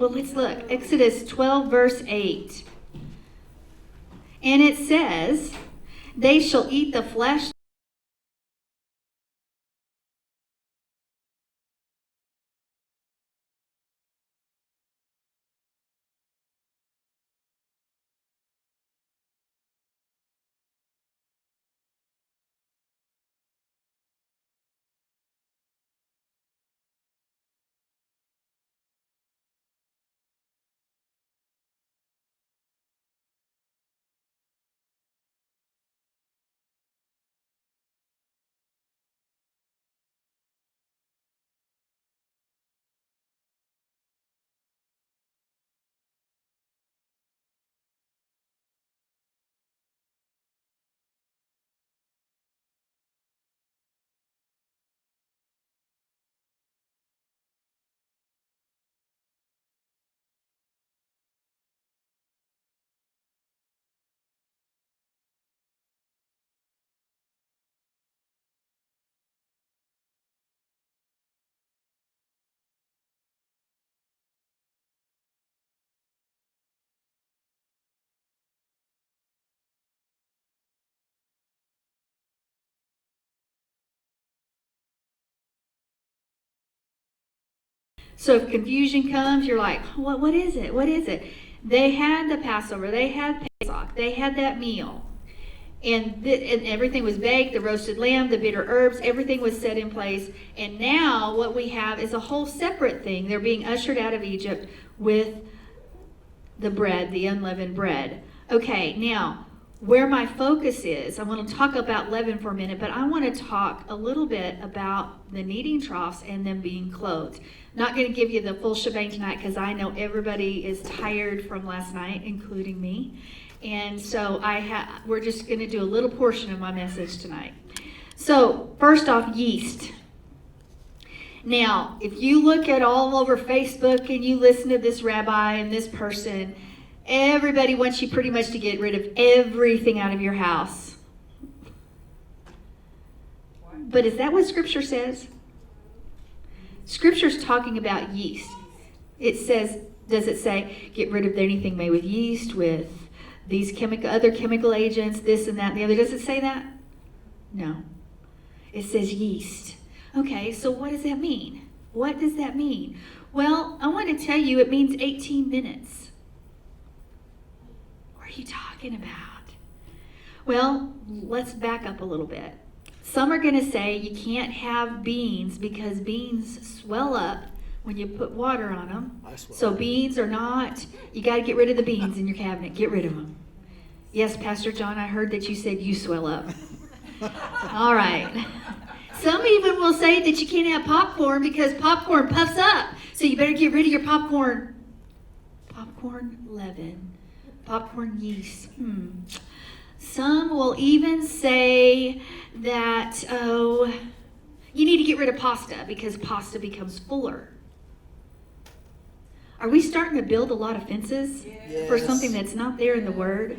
Well, let's look. Exodus 12, verse 8. And it says, they shall eat the flesh. So if confusion comes, you're like, what is it? What is it? They had the Passover. They had Pesach. They had that meal. And everything was baked, the roasted lamb, the bitter herbs, everything was set in place. And now what we have is a whole separate thing. They're being ushered out of Egypt with the bread, the unleavened bread. Okay, now, where my focus is, I want to talk about leaven for a minute, but I want to talk a little bit about the kneading troughs and them being clothed. Not going to give you the full shebang tonight because I know everybody is tired from last night, including me. And so we're just going to do a little portion of my message tonight. So, first off, yeast. Now, if you look at all over Facebook and you listen to this rabbi and this person, everybody wants you pretty much to get rid of everything out of your house. But is that what Scripture says? Scripture's talking about yeast. It says, does it say, get rid of anything made with yeast, with these other chemical agents, this and that and the other? Does it say that? No. It says yeast. Okay, so what does that mean? What does that mean? Well, I want to tell you it means 18 minutes. What are you talking about? Well, let's back up a little bit. Some are going to say you can't have beans because beans swell up when you put water on them. So beans are not, you got to get rid of the beans in your cabinet. Get rid of them. Yes, Pastor John, I heard that you said you swell up. All right. Some even will say that you can't have popcorn because popcorn puffs up. So you better get rid of your popcorn. Popcorn leaven. Popcorn yeast. Some will even say that, you need to get rid of pasta because pasta becomes fuller. Are we starting to build a lot of fences for something that's not there in the Word?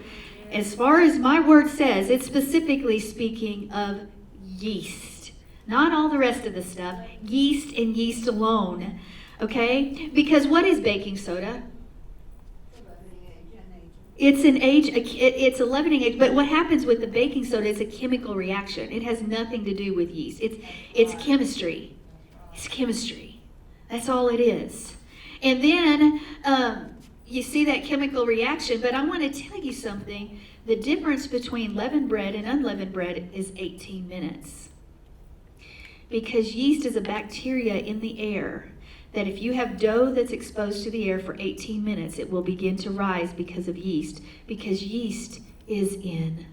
As far as my Word says, it's specifically speaking of yeast. Not all the rest of the stuff. Yeast and yeast alone. Okay? Because what is baking soda? It's an it's a leavening agent, but what happens with the baking soda is a chemical reaction. It has nothing to do with yeast. It's chemistry. It's chemistry. That's all it is. And then you see that chemical reaction, but I want to tell you something. The difference between leavened bread and unleavened bread is 18 minutes. Because yeast is a bacteria in the air that if you have dough that's exposed to the air for 18 minutes, it will begin to rise because of yeast, because yeast is in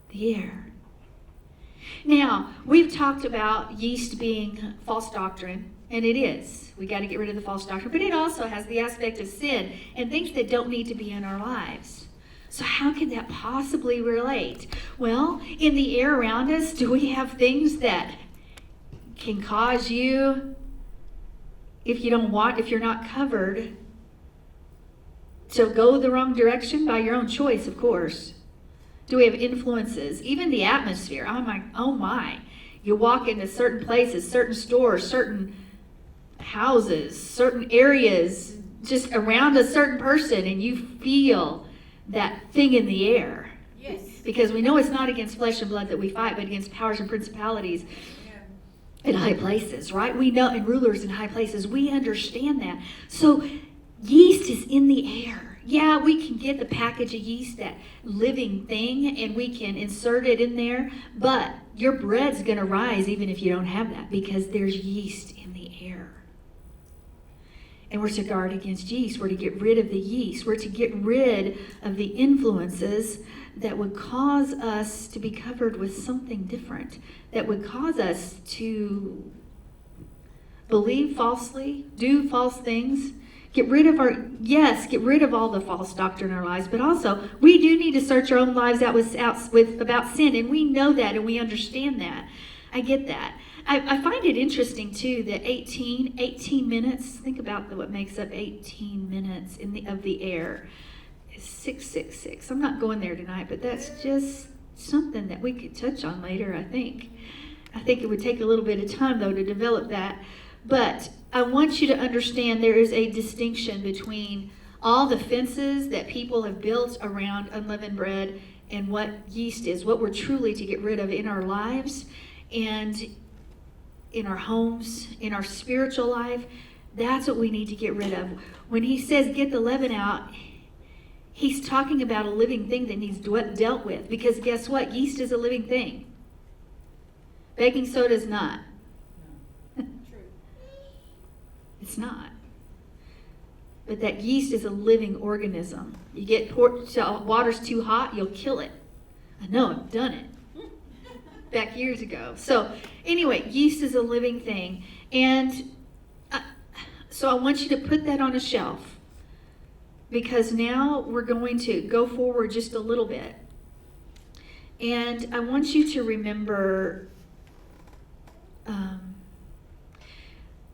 the air. Now, we've talked about yeast being false doctrine, and it is. We got to get rid of the false doctrine, but it also has the aspect of sin and things that don't need to be in our lives. So how can that possibly relate? Well, in the air around us, do we have things that can cause you, if you're not covered, to go the wrong direction by your own choice, of course? Do we have influences? Even the atmosphere. Oh my. You walk into certain places, certain stores, certain houses, certain areas, just around a certain person and you feel that thing in the air. Yes. Because we know it's not against flesh and blood that we fight, but against powers and principalities in high places, right? We know, and rulers in high places. We understand that. So yeast is in the air. Yeah, we can get the package of yeast, that living thing, and we can insert it in there, but your bread's going to rise even if you don't have that, because there's yeast in the air. And we're to guard against yeast. We're to get rid of the yeast. We're to get rid of the influences that would cause us to be covered with something different, that would cause us to believe falsely, do false things. Get rid of all the false doctrine in our lives, but also we do need to search our own lives out with about sin, and we know that and we understand that. I get that. I find it interesting too that 18 minutes, think about what makes up 18 minutes of the air. 666. I'm not going there tonight, but that's just something that we could touch on later, I think. I think it would take a little bit of time, though, to develop that. But I want you to understand there is a distinction between all the fences that people have built around unleavened bread and what yeast is, what we're truly to get rid of in our lives and in our homes, in our spiritual life. That's what we need to get rid of. When he says get the leaven out, he's talking about a living thing that needs dealt with. Because guess what? Yeast is a living thing. Baking soda is not. It's not. But that yeast is a living organism. You get water's too hot, you'll kill it. I know, I've done it. Back years ago. So anyway, yeast is a living thing. And so I want you to put that on a shelf. Because now we're going to go forward just a little bit. And I want you to remember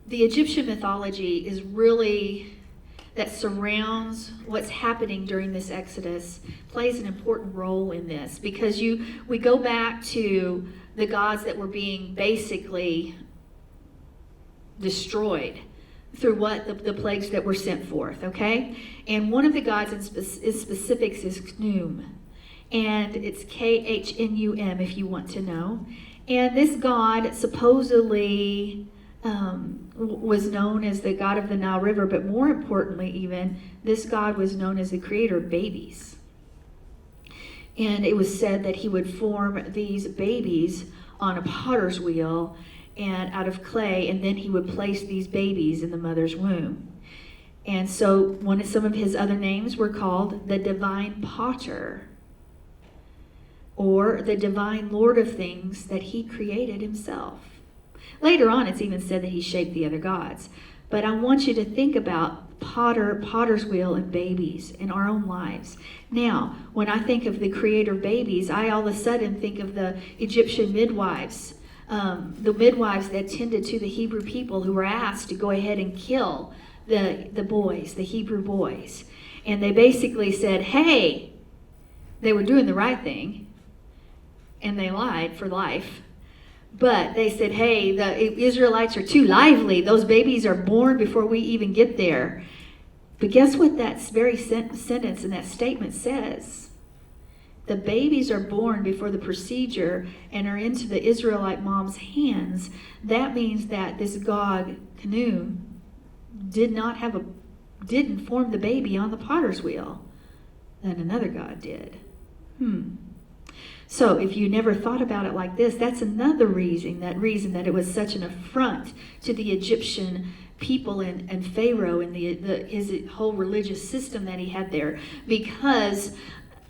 the Egyptian mythology is really, that surrounds what's happening during this Exodus, plays an important role in this. Because we go back to the gods that were being basically destroyed through what the plagues that were sent forth, okay? And one of the gods in specifics is Khnum. And it's Khnum if you want to know. And this god supposedly was known as the god of the Nile River, but more importantly even, this god was known as the creator of babies. And it was said that he would form these babies on a potter's wheel and out of clay, and then he would place these babies in the mother's womb. And so some of his other names were called the divine potter, or the divine lord of things that he created himself. Later on, it's even said that he shaped the other gods. But I want you to think about potter's wheel, and babies in our own lives. Now, when I think of the creator of babies, I all of a sudden think of the Egyptian midwives, the midwives that tended to the Hebrew people who were asked to go ahead and kill the boys, the Hebrew boys. And they basically said, hey, they were doing the right thing, and they lied for life. But they said, hey, the Israelites are too lively. Those babies are born before we even get there. But guess what that very sentence and that statement says? The babies are born before the procedure and are into the Israelite mom's hands. That means that this god, Khnum, didn't form the baby on the potter's wheel. Then another god did. So if you never thought about it like this, that's another reason that it was such an affront to the Egyptian people and Pharaoh and his whole religious system that he had there, because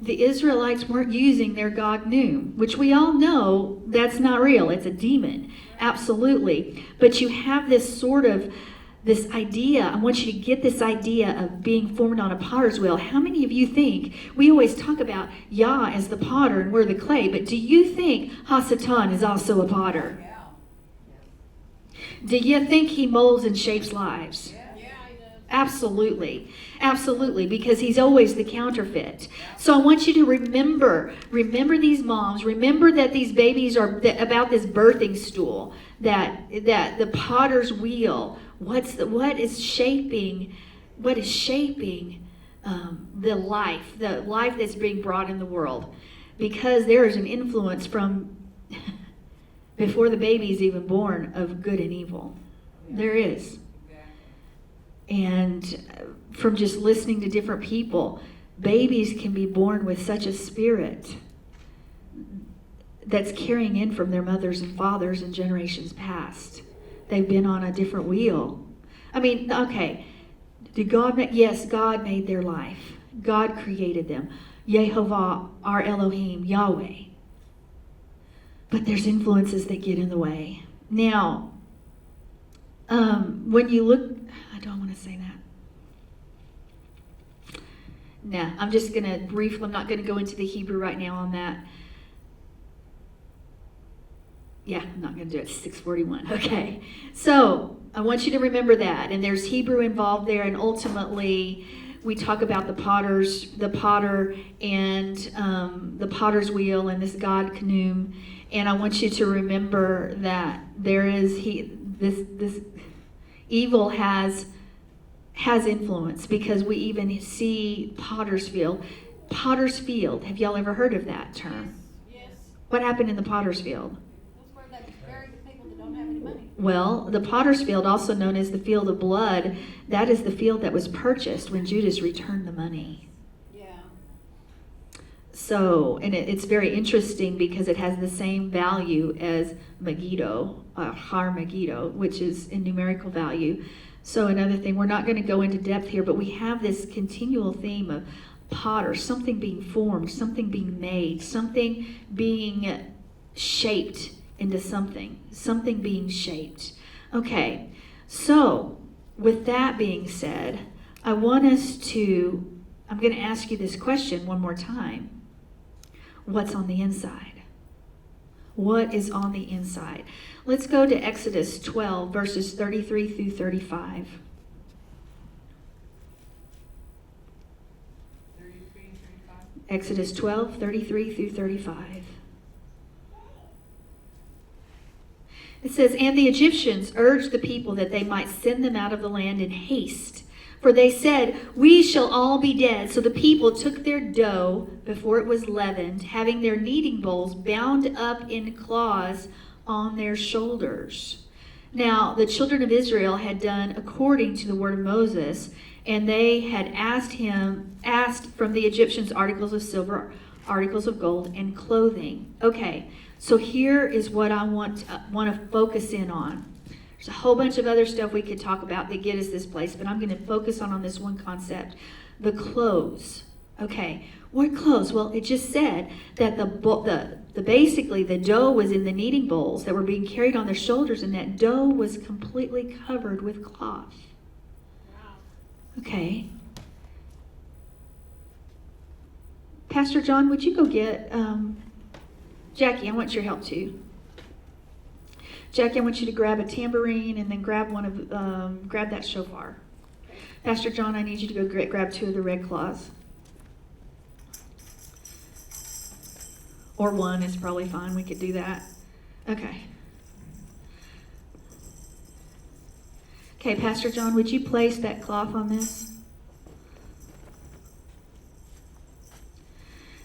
the Israelites weren't using their god Khnum, which we all know that's not real. It's a demon, absolutely. But you have this idea. I want you to get this idea of being formed on a potter's wheel. How many of you think, we always talk about Yah as the potter and we're the clay, but do you think Hasatan is also a potter? Yeah. Do you think he molds and shapes lives? Yeah, he does. Absolutely, because he's always the counterfeit. So I want you to remember these moms, remember that these babies are about this birthing stool, that the potter's wheel, what is shaping what is shaping the life that's being brought in the world. Because there is an influence from before the baby is even born of good and evil. There is. And from just listening to different people, babies can be born with such a spirit that's carrying in from their mothers and fathers in generations past. They've been on a different wheel. I mean, okay, did God make? Yes, God made their life. God created them. Yehovah, our Elohim, Yahweh. But there's influences that get in the way. Now, when you look, I don't want to say that. No, I'm just going to briefly, I'm not going to go into the Hebrew right now on that. Yeah, I'm not going to do it. 6:41. Okay. So I want you to remember that. And there's Hebrew involved there. And ultimately, we talk about the potter and the potter's wheel and this God Kanum. And I want you to remember that there is this evil has influence, because we even see Potter's Field. Potter's Field. Have y'all ever heard of that term? Yes. What happened in the Potter's Field? That's where they bury the people that don't have any money. Well, the Potter's Field, also known as the Field of Blood, that is the field that was purchased when Judas returned the money. Yeah. So, and it's very interesting because it has the same value as Megiddo, Har Megiddo, which is in numerical value. So another thing, we're not going to go into depth here, but we have this continual theme of potter, something being formed, something being made, something being shaped into something being shaped. Okay, so with that being said, I'm going to ask you this question one more time. What's on the inside? What is on the inside? Let's go to Exodus 12, verses 33 through 35. 33 and 35. Exodus 12, 33 through 35. It says, "And the Egyptians urged the people that they might send them out of the land in haste. For they said, 'We shall all be dead.' So the people took their dough before it was leavened, having their kneading bowls bound up in cloths on their shoulders. Now the children of Israel had done according to the word of Moses, and they had asked from the Egyptians articles of silver, articles of gold, and clothing." Okay, so here is what I want to focus in on. There's a whole bunch of other stuff we could talk about that get us this place, but I'm going to focus on this one concept: the clothes. Okay, what clothes? Well, it just said that basically the dough was in the kneading bowls that were being carried on their shoulders, and that dough was completely covered with cloth. Wow. Okay. Pastor John, would you go get Jackie? I want your help too. Jackie, I want you to grab a tambourine and then grab grab that shofar. Pastor John, I need you to go grab 2 of the red cloths. Or 1 is probably fine. We could do that. Okay. Okay, Pastor John, would you place that cloth on this?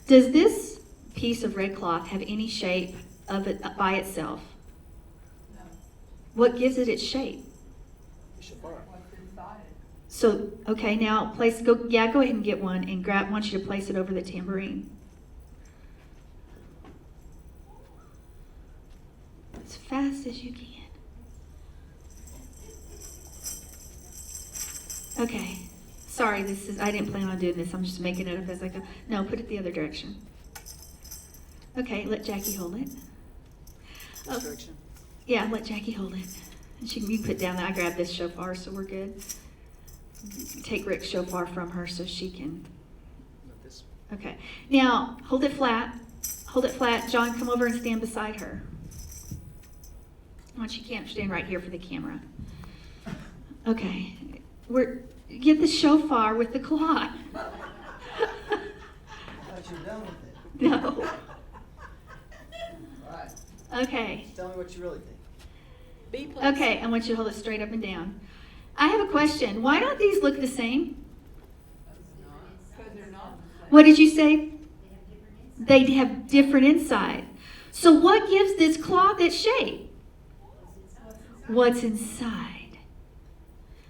Does this piece of red cloth have any shape of it by itself? No. What gives it its shape? What's inside it? So, okay, now go ahead and get one and I want you to place it over the tambourine. As fast as you can. Okay. Sorry, I didn't plan on doing this. I'm just making it up as I go. No, put it the other direction. Okay, let Jackie hold it. Oh, yeah, let Jackie hold it. And you put down that. I grabbed this shofar, so we're good. Take Rick's shofar from her so she can. Okay. Now, hold it flat. Hold it flat. John, come over and stand beside her. She can't stand right here for the camera. Okay. Get the shofar with the cloth. I thought you were done with it. No. All right. Okay. Just tell me what you really think. B plus. Okay, I want you to hold it straight up and down. I have a question. Why don't these look the same? Because they're not. What did you say? They have different inside. So what gives this cloth its shape? What's inside?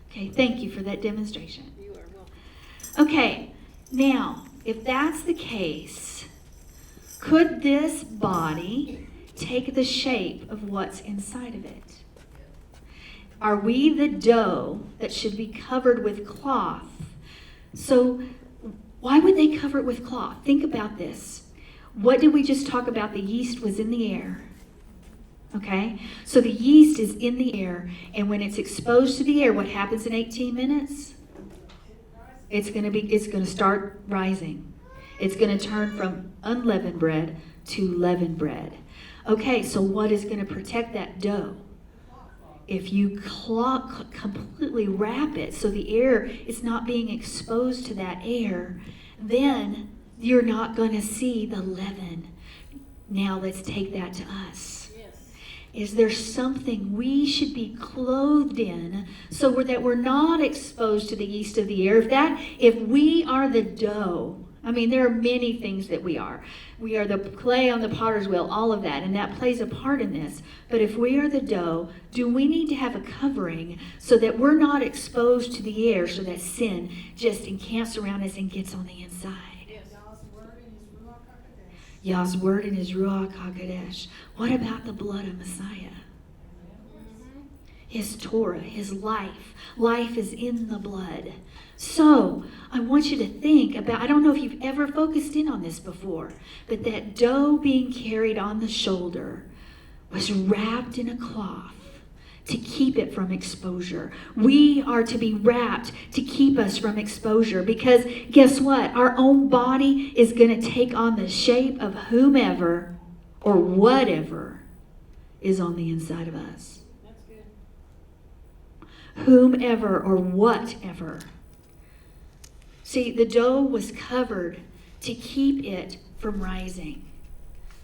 Okay, thank you for that demonstration. You are welcome. Okay, now, if that's the case, could this body take the shape of what's inside of it? Are we the dough that should be covered with cloth? So, why would they cover it with cloth? Think about this. What did we just talk about? The yeast was in the air. Okay? So the yeast is in the air, and when it's exposed to the air, what happens in 18 minutes? It's going to start rising. It's going to turn from unleavened bread to leavened bread. Okay, so what is going to protect that dough? If you completely wrap it so the air is not being exposed to that air, then you're not going to see the leaven. Now let's take that to us. Yes. Is there something we should be clothed in so that we're not exposed to the yeast of the air? If we are the dough, I mean, there are many things that we are. We are the clay on the potter's wheel, all of that, and that plays a part in this. But if we are the dough, do we need to have a covering so that we're not exposed to the air so that sin just encamps around us and gets on the inside? Yah's word in his Ruach HaKodesh. What about the blood of Messiah? His Torah, his life. Life is in the blood. So, I want you to think about, I don't know if you've ever focused in on this before, but that dough being carried on the shoulder was wrapped in a cloth to keep it from exposure. We are to be wrapped to keep us from exposure, because guess what? Our own body is going to take on the shape of whomever or whatever is on the inside of us. That's good. Whomever or whatever. See, the dough was covered to keep it from rising.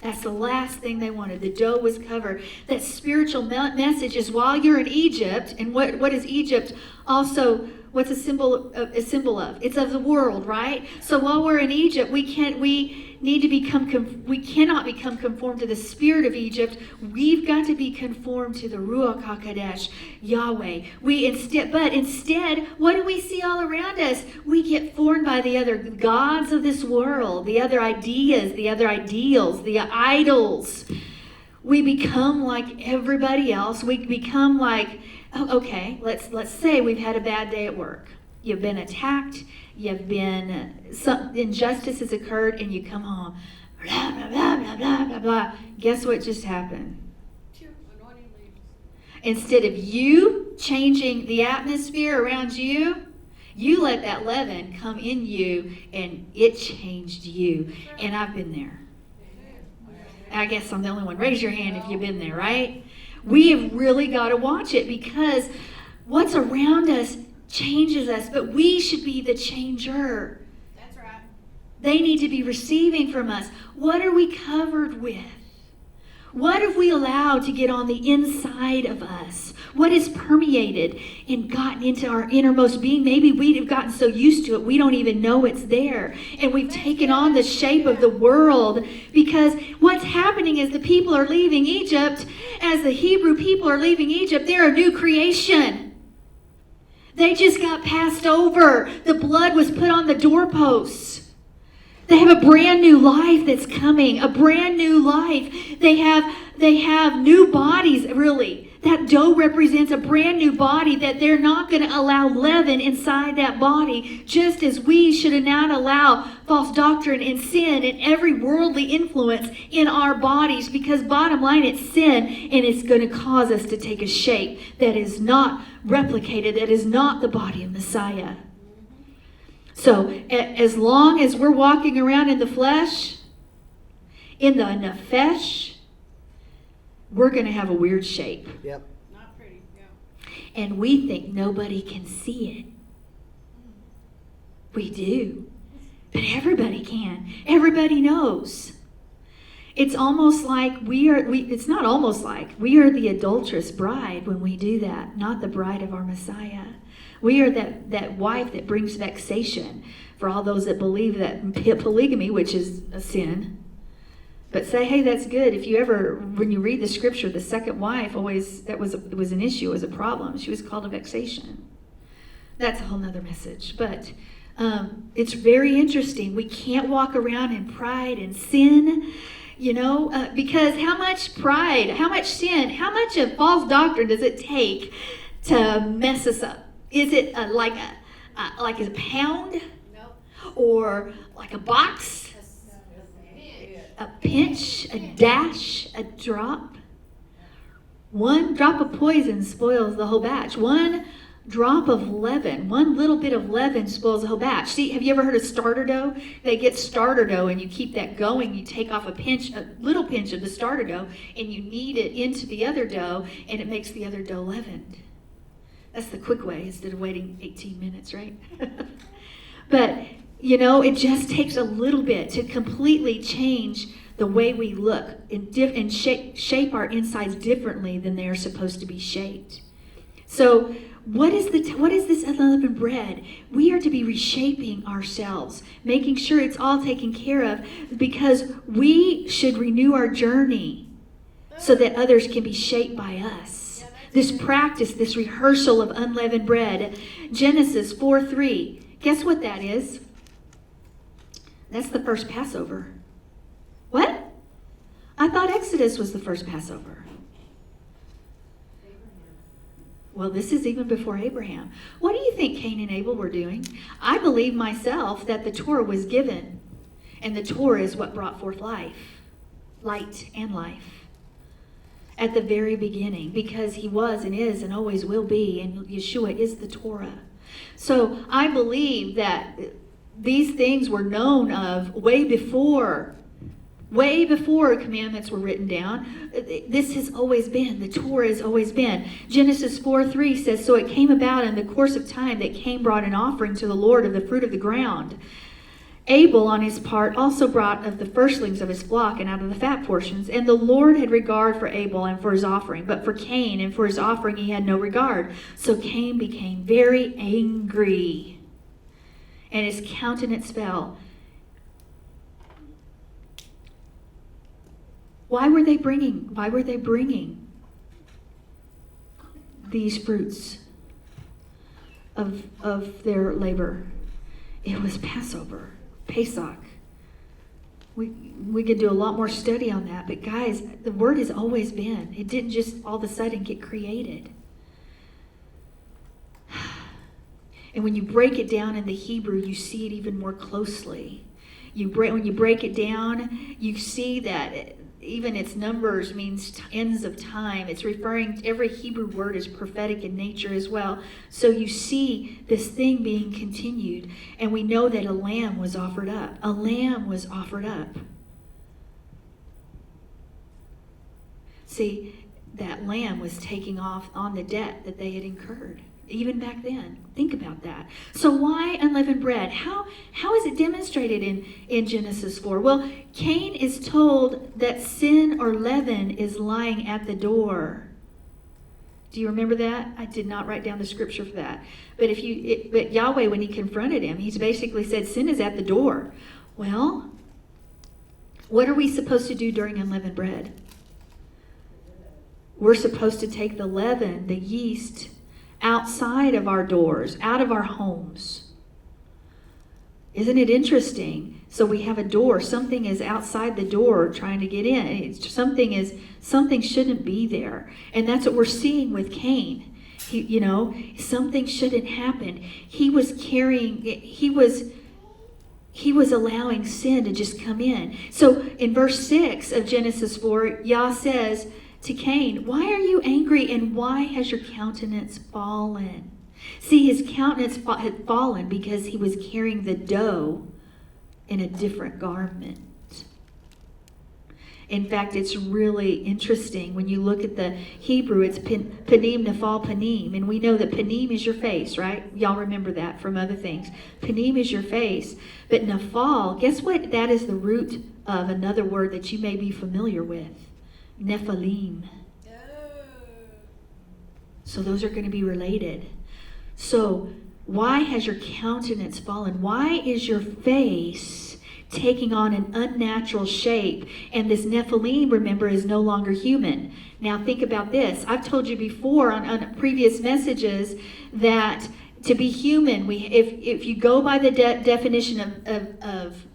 That's the last thing they wanted. The dough was covered. That spiritual message is while you're in Egypt, and what is Egypt also, what's a symbol of? It's of the world, right? So while we're in Egypt, we cannot become conformed to the spirit of Egypt. We've got to be conformed to the Ruach HaKodesh, Yahweh. But instead, what do we see all around us? We get formed by the other gods of this world, the other ideas, the other ideals, the idols. We become like everybody else. We become like, okay, let's say we've had a bad day at work. You've been attacked. Some injustice has occurred, and you come home. Blah, blah, blah, blah, blah, blah, blah. Guess what just happened? Anointing leaves. Instead of you changing the atmosphere around you, you let that leaven come in you, and it changed you. And I've been there. I guess I'm the only one. Raise your hand if you've been there, right? We have really got to watch it, because what's around us changes us, but we should be the changer. That's right. They need to be receiving from us. What are we covered with? What have we allowed to get on the inside of us? What has permeated and gotten into our innermost being? Maybe we've gotten so used to it, we don't even know it's there. And we've taken on the shape of the world, because what's happening is the people are leaving Egypt. As the Hebrew people are leaving Egypt, they're a new creation. They just got passed over. The blood was put on the doorposts. They have a brand new life that's coming, a brand new life. They have new bodies, really. That dough represents a brand new body, that they're not going to allow leaven inside that body, just as we should not allow false doctrine and sin and every worldly influence in our bodies, because bottom line, it's sin, and it's going to cause us to take a shape that is not replicated, that is not the body of Messiah. So as long as we're walking around in the flesh, in the nefesh, we're going to have a weird shape. Yep. Not pretty. Yeah. And we think nobody can see it. We do. But everybody can. Everybody knows. It's almost like it's not almost like we are the adulterous bride when we do that, not the bride of our Messiah. We are that wife that brings vexation for all those that believe that polygamy, which is a sin. But say, hey, that's good. If you ever, when you read the scripture, the second wife always, it was an issue, it was a problem. She was called a vexation. That's a whole nother message. But it's very interesting. We can't walk around in pride and sin, because how much pride, how much sin, how much of false doctrine does it take to mess us up? Is it like a pound? Nope. Or like a box? A pinch, a dash, a drop? One drop of poison spoils the whole batch. One drop of leaven, one little bit of leaven spoils the whole batch. See, have you ever heard of starter dough? They get starter dough and you keep that going. You take off a little pinch of the starter dough and you knead it into the other dough and it makes the other dough leavened. That's the quick way instead of waiting 18 minutes, right? But, it just takes a little bit to completely change the way we look and shape our insides differently than they are supposed to be shaped. So what is this unleavened bread? We are to be reshaping ourselves, making sure it's all taken care of, because we should renew our journey so that others can be shaped by us. This practice, this rehearsal of unleavened bread. Genesis 4:3. Guess what that is? That's the first Passover. What? I thought Exodus was the first Passover. Well, this is even before Abraham. What do you think Cain and Abel were doing? I believe myself that the Torah was given, and the Torah is what brought forth light and life. At the very beginning, because he was and is and always will be, and Yeshua is the Torah. So I believe that these things were known of way before commandments were written down. This has always been, the Torah has always been. Genesis 4:3 says, so it came about in the course of time that Cain brought an offering to the Lord of the fruit of the ground. Abel, on his part, also brought of the firstlings of his flock and out of the fat portions. And the Lord had regard for Abel and for his offering, but for Cain and for his offering he had no regard. So Cain became very angry, and his countenance fell. Why were they bringing these fruits of their labor? It was Passover. Pesach. We could do a lot more study on that, but guys, the word has always been. It didn't just all of a sudden get created. And when you break it down in the Hebrew, you see it even more closely. When you break it down, you see that even its numbers means ends of time. It's referring to every Hebrew word is prophetic in nature as well. So you see this thing being continued. And we know that a lamb was offered up. A lamb was offered up. See, that lamb was taking off on the debt that they had incurred. Even back then. Think about that. So why unleavened bread? How is it demonstrated in Genesis 4? Well, Cain is told that sin or leaven is lying at the door. Do you remember that? I did not write down the scripture for that. But Yahweh, when he confronted him, he's basically said sin is at the door. Well, what are we supposed to do during unleavened bread? We're supposed to take the leaven, the yeast, outside of our doors, out of our homes. Isn't it interesting? So we have a door. Something is outside the door trying to get in. Something shouldn't be there. And that's what we're seeing with Cain. Something shouldn't happen. He was allowing sin to just come in. So in verse 6 of Genesis 4, Yah says to Cain, why are you angry and why has your countenance fallen? See, his countenance had fallen because he was carrying the dough in a different garment. In fact, it's really interesting. When you look at the Hebrew, it's panim, nephal, panim. And we know that panim is your face, right? Y'all remember that from other things. Panim is your face. But nephal, guess what? That is the root of another word that you may be familiar with. Nephilim. So those are going to be related. So why has your countenance fallen? Why is your face taking on an unnatural shape? And this Nephilim, remember, is no longer human. Now think about this. I've told you before on previous messages that to be human, if you go by the definition of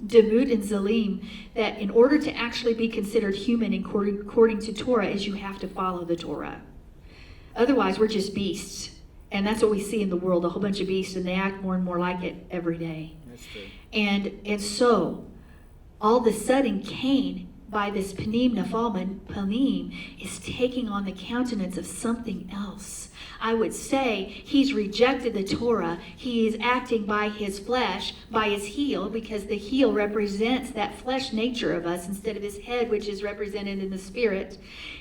Demut and Zalim, that in order to actually be considered human according to Torah is you have to follow the Torah. Otherwise, we're just beasts. And that's what we see in the world, a whole bunch of beasts, and they act more and more like it every day. That's true. And so, all of a sudden, Cain, by this Panim Nephal Panim, is taking on the countenance of something else. I would say he's rejected the Torah. He is acting by his flesh, by his heel, because the heel represents that flesh nature of us instead of his head, which is represented in the spirit.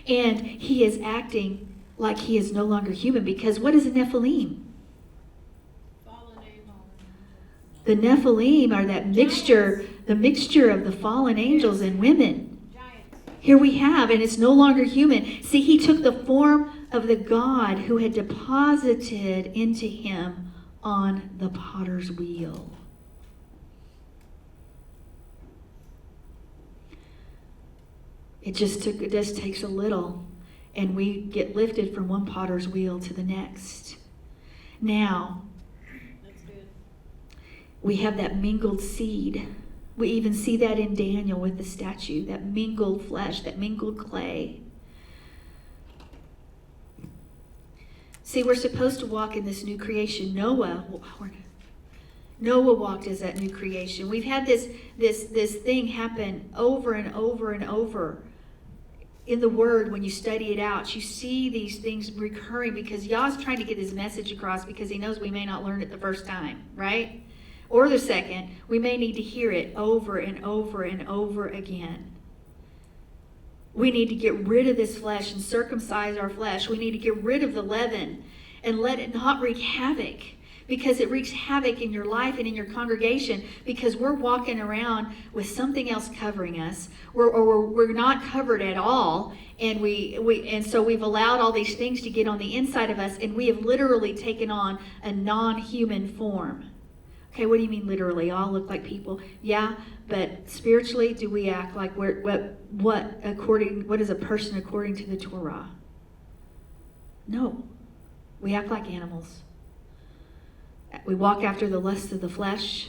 And he is acting like he is no longer human, because what is a Nephilim? Fallen angel. The Nephilim are that mixture, the mixture of the fallen angels and women. Giants. Here we have, and it's no longer human. See, he took the form of the God who had deposited into him on the potter's wheel. It just takes a little, and we get lifted from one potter's wheel to the next. Now, That's good. we have that mingled seed. We even see that in Daniel with the statue, that mingled flesh, that mingled clay. See, we're supposed to walk in this new creation. Noah walked as that new creation. We've had this thing happen over and over and over in the Word. When you study it out, you see these things recurring because Yah's trying to get his message across, because he knows we may not learn it the first time, right? Or the second. We may need to hear it over and over and over again. We need to get rid of this flesh and circumcise our flesh. We need to get rid of the leaven and let it not wreak havoc, because it wreaks havoc in your life and in your congregation, because we're walking around with something else covering us, or we're not covered at all, and so we've allowed all these things to get on the inside of us, and we have literally taken on a non-human form. Okay, what do you mean literally? All look like people? Yeah, but spiritually, do we act like what is a person according to the Torah? No. We act like animals. We walk after the lusts of the flesh.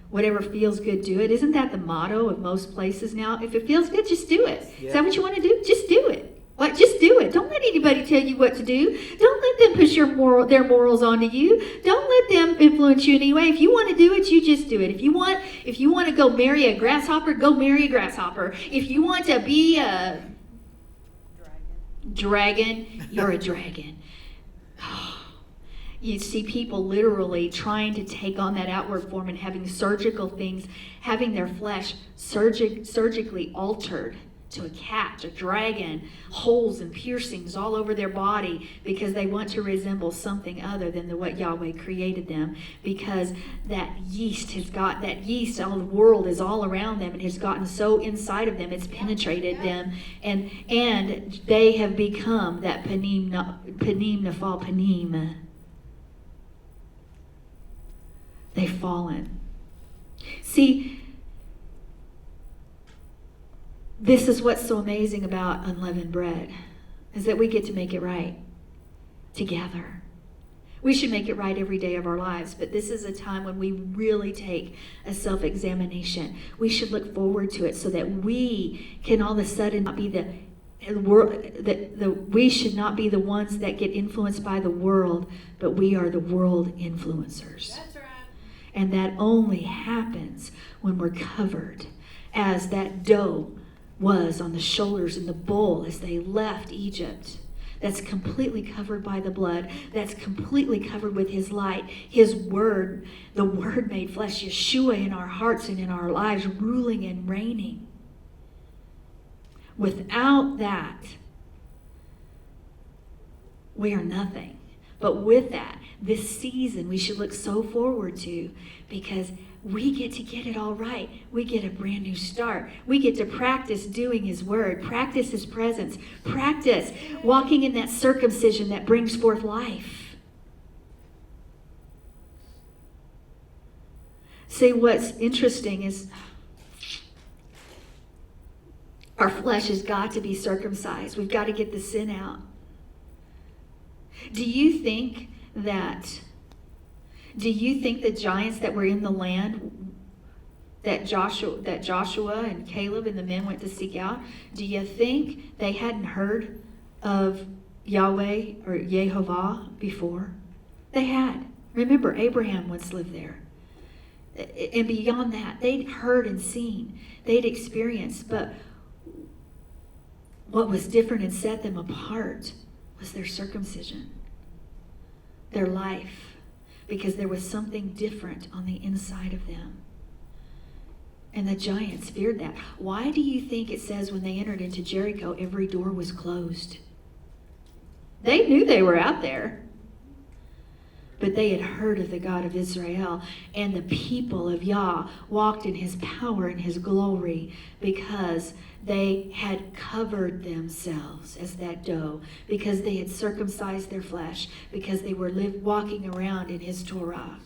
Whatever feels good, do it. Isn't that the motto of most places now? If it feels good, just do it. Yeah. Is that what you want to do? Just do it. What? Just do it. Don't let anybody tell you what to do. Don't let them push their morals onto you. Don't let them influence you in any way. If you want to do it, you just do it. If you want to go marry a grasshopper, go marry a grasshopper. If you want to be a dragon, you're a dragon. You see people literally trying to take on that outward form and having surgical things, having their flesh surgically altered to a cat, a dragon, holes and piercings all over their body, because they want to resemble something other than what Yahweh created them, because that yeast, all the world is all around them and has gotten so inside of them, it's penetrated them, and they have become that Panim Nephal Panim. They've fallen. See, this is what's so amazing about unleavened bread, is that we get to make it right together. We should make it right every day of our lives, but this is a time when we really take a self-examination. We should look forward to it so that we can all of a sudden not be we should not be the ones that get influenced by the world, but we are the world influencers. That's right. And that only happens when we're covered, as that dough was on the shoulders in the bowl as they left Egypt. That's completely covered by the blood. That's completely covered with his light, his word, the word made flesh, Yeshua in our hearts and in our lives, ruling and reigning. Without that, we are nothing. But with that, this season we should look so forward to, because we get it all right. We get a brand new start. We get to practice doing his word, practice his presence, practice walking in that circumcision that brings forth life. See, what's interesting is our flesh has got to be circumcised. We've got to get the sin out. Do you think that the giants that were in the land that Joshua and Caleb and the men went to seek out, do you think they hadn't heard of Yahweh or Yehovah before? They had. Remember, Abraham once lived there. And beyond that, they'd heard and seen. They'd experienced. But what was different and set them apart was their circumcision, their life, because there was something different on the inside of them. And the giants feared that. Why do you think it says when they entered into Jericho, every door was closed? They knew they were out there. But they had heard of the God of Israel, and the people of Yah walked in his power and his glory because they had covered themselves as that dough, because they had circumcised their flesh, because they were walking around in his Torah.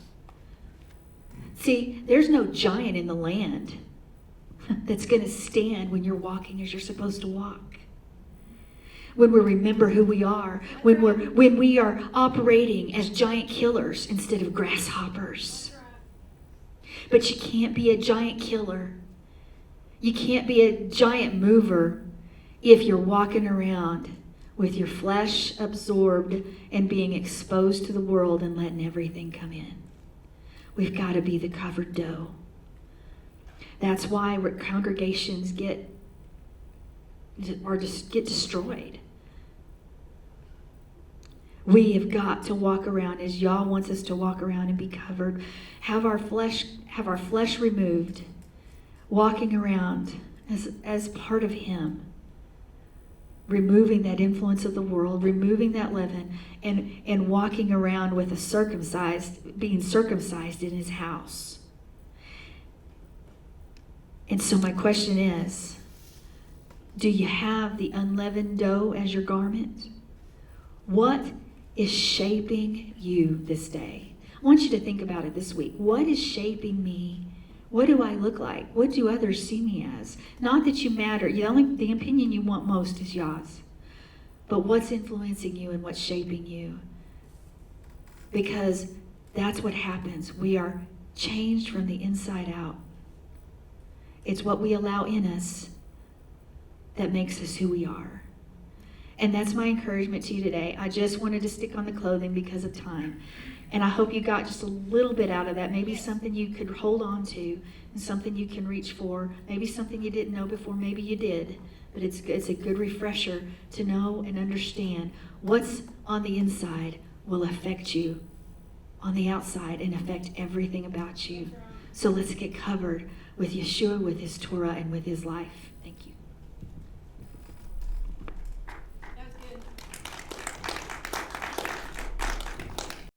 See, there's no giant in the land that's going to stand when you're walking as you're supposed to walk. When we remember who we are, when we are operating as giant killers instead of grasshoppers. But you can't be a giant killer. You can't be a giant mover if you're walking around with your flesh absorbed and being exposed to the world and letting everything come in. We've got to be the covered dough. That's why congregations get destroyed. We have got to walk around as Yah wants us to walk around and be covered. Have our flesh removed, walking around as part of him. Removing that influence of the world, removing that leaven, and walking around with being circumcised in his house. And so my question is, do you have the unleavened dough as your garment? What is shaping you this day? I want you to think about it this week. What is shaping me? What do I look like? What do others see me as? Not that you matter. The opinion you want most is Yah's. But what's influencing you and what's shaping you? Because that's what happens. We are changed from the inside out. It's what we allow in us that makes us who we are. And that's my encouragement to you today. I just wanted to stick on the clothing because of time. And I hope you got just a little bit out of that. Maybe something you could hold on to and something you can reach for. Maybe something you didn't know before. Maybe you did. But it's a good refresher to know and understand what's on the inside will affect you on the outside and affect everything about you. So let's get covered with Yeshua, with his Torah, and with his life. Thank you.